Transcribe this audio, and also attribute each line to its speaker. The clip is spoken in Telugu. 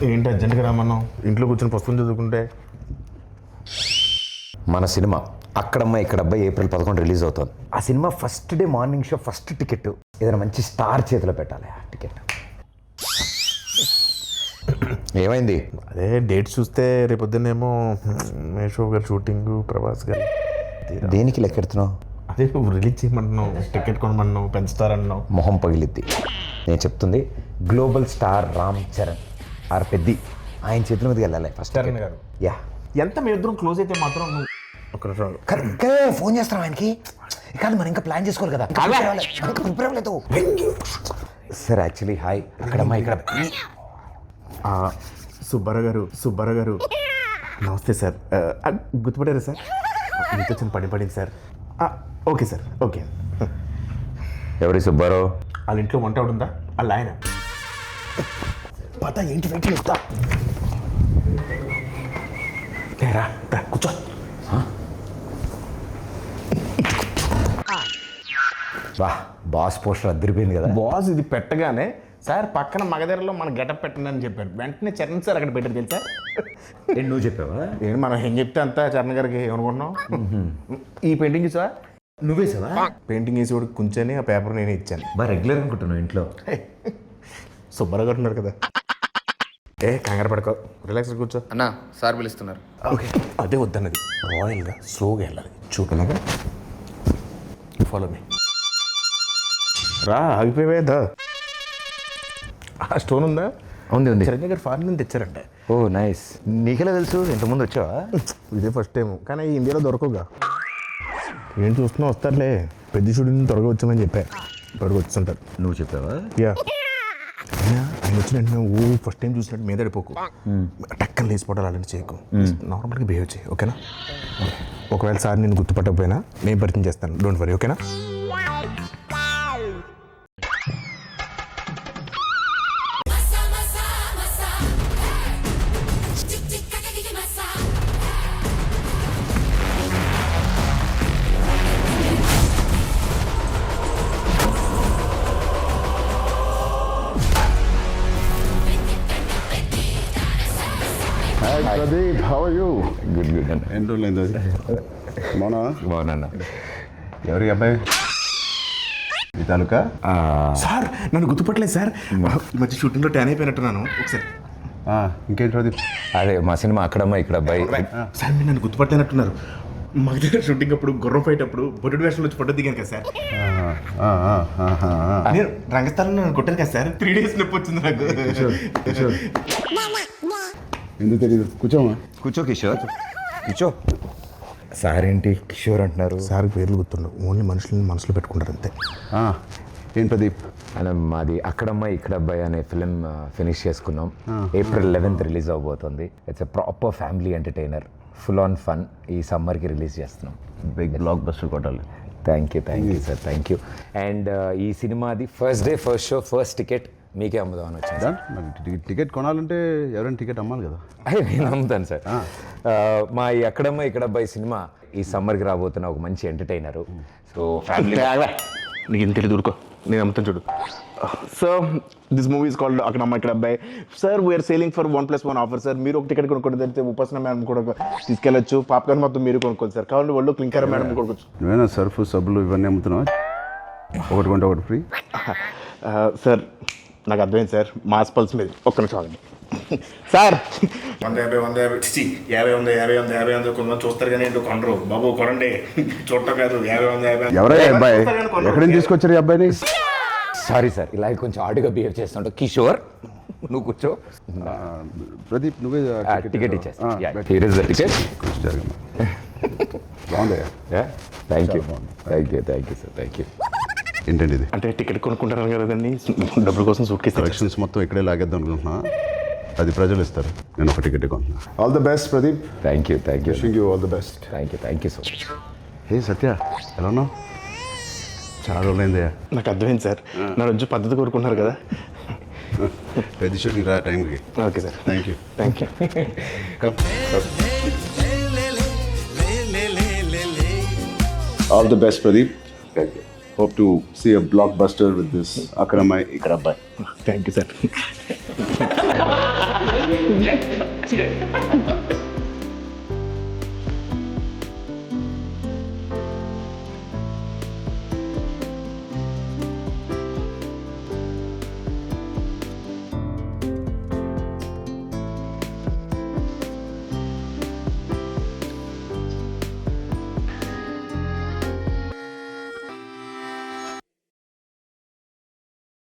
Speaker 1: ఏంటి అర్జెంట్గా రామన్నాం? ఇంట్లో కూర్చొని పుస్తకం చదువుకుంటే.
Speaker 2: మన సినిమా అక్కడమ్మ ఇక్కడ అబ్బాయి April 11 రిలీజ్ అవుతుంది. ఆ cinema first day morning show first ticket ఏదైనా మంచి స్టార్ చేతిలో పెట్టాలి. ఆ టికెట్ ఏమైంది?
Speaker 1: అదే డేట్ చూస్తే రేపొద్దునేమో మేషో గారు షూటింగ్, ప్రభాస్ గారు.
Speaker 2: దేనికి లెక్కెడుతున్నావు?
Speaker 1: అదే నువ్వు రిలీజ్ చేయమంటున్నావు, టికెట్ కొనమన్నావు, పెంచుతారన్నావు.
Speaker 2: మొహం పగిలిద్ది. నేను చెప్తుంది గ్లోబల్ స్టార్ రామ్ చరణ్ ఆర్ పెద్ది ఆయన చేతుల మీదకి వెళ్ళాలి ఫస్ట్.
Speaker 1: చరణ్ గారు
Speaker 2: యా
Speaker 1: ఎంత మీ ఇద్దరం క్లోజ్ అయితే మాత్రం నువ్వు ఒక నిమిషం
Speaker 2: ఇంకా ఫోన్ చేస్తాం ఆయనకి. కాదు మనం ఇంకా ప్లాన్ చేసుకోవాలి కదా. ప్రిపేర్ అవ్వలేదు సార్. యాక్చువల్లీ హాయ్ అక్కడమ్మా ఇక్కడ
Speaker 1: సుబ్బారావు గారు నమస్తే సార్. గుర్తుపడారా సార్? మీతో చిన్న పడింది సార్. Okay sir, okay.
Speaker 2: ఎవరి సుబ్బారావు?
Speaker 1: వాళ్ళ ఇంట్లో వంట ఉందా? వాళ్ళ ఆయన పత ఏంటి వెయిట్ చేస్తా. రా కూర్చో.
Speaker 2: వా బాస్ పోస్టర్ అద్దరిపోయింది కదా.
Speaker 1: బాస్ ఇది పెట్టగానే సార్ పక్కన మగధరలో మన గెటప్ పెట్టండి అని చెప్పాడు. వెంటనే చరణ్ సార్ అక్కడ పెట్టారు తెలుసా?
Speaker 2: నువ్వు చెప్పావా?
Speaker 1: ఏంటి మనం ఏం చెప్తే అంతా చరణ్ గారికి ఏమనుకుంటున్నాం. ఈ పెయింటింగ్ చూసా?
Speaker 2: నువ్వే సార్
Speaker 1: పెయింటింగ్ వేసి కూడా కూర్చొని ఆ పేపర్ నేనే ఇచ్చాను.
Speaker 2: బాగా రెగ్యులర్ అనుకుంటున్నావు ఇంట్లో.
Speaker 1: సుబ్బారావు గారు ఉన్నారు కదా. కంగారు పడుకో, రిలాక్స్ కూర్చో.
Speaker 3: అన్నా సార్ పిలుస్తున్నారు.
Speaker 1: ఓకే అదే వద్దన్నది. రాయల్గా స్లోగా వెళ్ళాలి. చూడలాగా ఫాలో మీ. రా ఆగిపోయేదా? ఆ స్టోన్ ఉందా?
Speaker 2: ఉంది.
Speaker 1: చిరంజీవి గారు ఫారెన్ నుంచి తెచ్చారంట.
Speaker 2: ఓ నైస్. నీకెలా తెలుసు? ఇంతకుముందు వచ్చావా?
Speaker 1: ఇదే ఫస్ట్ టైం, కానీ ఇండియాలో దొరకవుగా. ఏం చూస్తున్నా వస్తారులే. పెద్ద షూటింగ్ త్వరగా వచ్చామని చెప్పా. త్వరగా వచ్చుంటారు.
Speaker 2: నువ్వు చెప్పావా?
Speaker 1: యా. ఆయన వచ్చిన వెంటనే ఫస్ట్ టైం చూసినట్టు మీద పడిపోకు. టక్కన లేచిపోవడాలు అలాంటి చేయకు. నార్మల్గా బిహేవ్ చేయి, ఓకేనా? ఒకవేళ సార్ నేను గుర్తుపట్టకపోయినా నేను పరిచయం చేస్తాను. డోంట్ వరీ, ఓకేనా?
Speaker 4: Pradeep, how are you?
Speaker 2: Good అన్న.
Speaker 4: ఎన్ని రోజులైంది అది?
Speaker 2: బాగున్నా.
Speaker 4: ఎవరి అబ్బాయి? ఈ తాలూకా?
Speaker 1: సార్ నన్ను గుర్తుపట్టలేదు సార్. ఈ మధ్య షూటింగ్లో ట్యాన్ అయిపోయినట్టున్నాను. ఒకసారి
Speaker 4: ఇంకేంటి ప్రదీప్?
Speaker 2: అదే మా సినిమా అక్కడమ్మా ఇక్కడ అబ్బాయి.
Speaker 1: సార్ మీరు నన్ను గుర్తుపట్టలేనట్టున్నారు. మా దగ్గర షూటింగ్ అప్పుడు గుర్రం ఫైట్ అప్పుడు బొడ్డు వేషంలో వచ్చి ఫోటో దిగాను కదా సార్. నేను రంగస్థలంలో నన్ను కొట్టాను కదా సార్. 3 days నొప్పి వచ్చింది నాకు.
Speaker 4: ఎందుకు తెలియదు? కూర్చోమా.
Speaker 2: కూర్చో కిషోర్, కూర్చో. సార్ ఏంటి కిషోర్ అంటున్నారు?
Speaker 1: సార్ పేర్లు గుర్తుండవు, ఓన్లీ మనుషులని మనసులో పెట్టుకుంటారు అంతే.
Speaker 4: ఏం ప్రదీప్?
Speaker 2: అలా మాది అక్కడమ్మ ఇక్కడ అబ్బాయి అనే ఫిలిం ఫినిష్ చేసుకున్నాం. April 11 రిలీజ్ అవబోతుంది. It's a proper family entertainer, full on fun. ఈ సమ్మర్కి రిలీజ్ చేస్తున్నాం.
Speaker 4: బిగ్ బ్లాక్ బస్టర్ కొట్టాలి.
Speaker 2: Thank you sir, thank you. And ఈ సినిమాది first day first show first ticket మీకే అమ్ముదామని వచ్చింది.
Speaker 4: టికెట్ కొనాలంటే ఎవరైనా టికెట్ అమ్మాలి కదా.
Speaker 2: నేను అమ్ముతాను సార్. మా ఈ అక్కడమ్మ ఇక్కడ అబ్బాయి సినిమా ఈ సమ్మర్కి రాబోతున్న ఒక మంచి ఎంటర్టైనర్. So family.
Speaker 1: నీకు ఏం తెలియదు, ఊరుకో, నేను అమ్ముతాను చూడు. So this movie is called Akkadamma Ikkada Abbayi. Sir we're selling for 1+1 offer sir. మీరు ఒక టికెట్ కొనుక్కోండి, తెలిస్తే ఉపాసన మేడం కూడా తీసుకెళ్ళచ్చు. పాప్కార్న్ మొత్తం మీరు కొనుక్కోండి సార్. కావాలి వాళ్ళు క్లింకర్ మేడం కొనుక్కోవచ్చు.
Speaker 4: నువ్వేనా సర్ఫ్ సబ్బులు ఇవన్నీ అమ్ముతున్నావా? ఒకటి కొంటే ఒకటి ఫ్రీ.
Speaker 1: సార్ నాకు అర్థమైంది సార్, మాస్ పల్స్ మీద. ఒక్క నిమిషం ఆగండి సార్. 150 కొంతమంది చూస్తారు కానీ ఏంటో కొనరు. బాబు కొనండి, చూడటం కాదు. 50
Speaker 4: ఎవరయ్యా అబ్బాయి? ఎక్కడి నుంచి తీసుకొచ్చారు ఈ అబ్బాయిని?
Speaker 2: సారీ సార్, ఇలా కొంచెం ఆడుగా బిహేవ్ చేస్తుంటావు. కిషోర్ నువ్వు కూర్చో.
Speaker 4: ప్రదీప్ నువ్వే
Speaker 2: టికెట్ ఇచ్చేస్తా. Here is the ticket.
Speaker 4: బాగుందయ్యా.
Speaker 2: Thank you sir, thank you.
Speaker 4: ఏంటండి ఇది?
Speaker 1: అంటే టికెట్ కొనుక్కుంటారు కదండి, డబ్బుల కోసం సూట్ కేసు
Speaker 4: కలెక్షన్స్ మొత్తం ఇక్కడే లాగేద్దాం అనుకుంటున్నా. అది ప్రజలు ఇస్తారు, నేను ఒక టికెట్ కొంటున్నా. All the best Pradeep.
Speaker 2: Thank you
Speaker 4: wishing you all the best.
Speaker 2: Thank you so much.
Speaker 4: Hey Satya, ఎలా ఉన్నావు? చాలా రోజులైందయ్యా.
Speaker 1: నాకు అర్థమైంది సార్, నా రోజు పద్ధతి కోరుకుంటున్నారు కదా.
Speaker 4: పెద్ద షూటింగ్ రా టైంకి.
Speaker 1: Okay sir,
Speaker 4: thank you. All the best, Pradeep. Thank you. Hope to see a blockbuster with this Akramai Ikrabbai.
Speaker 1: Thank you sir.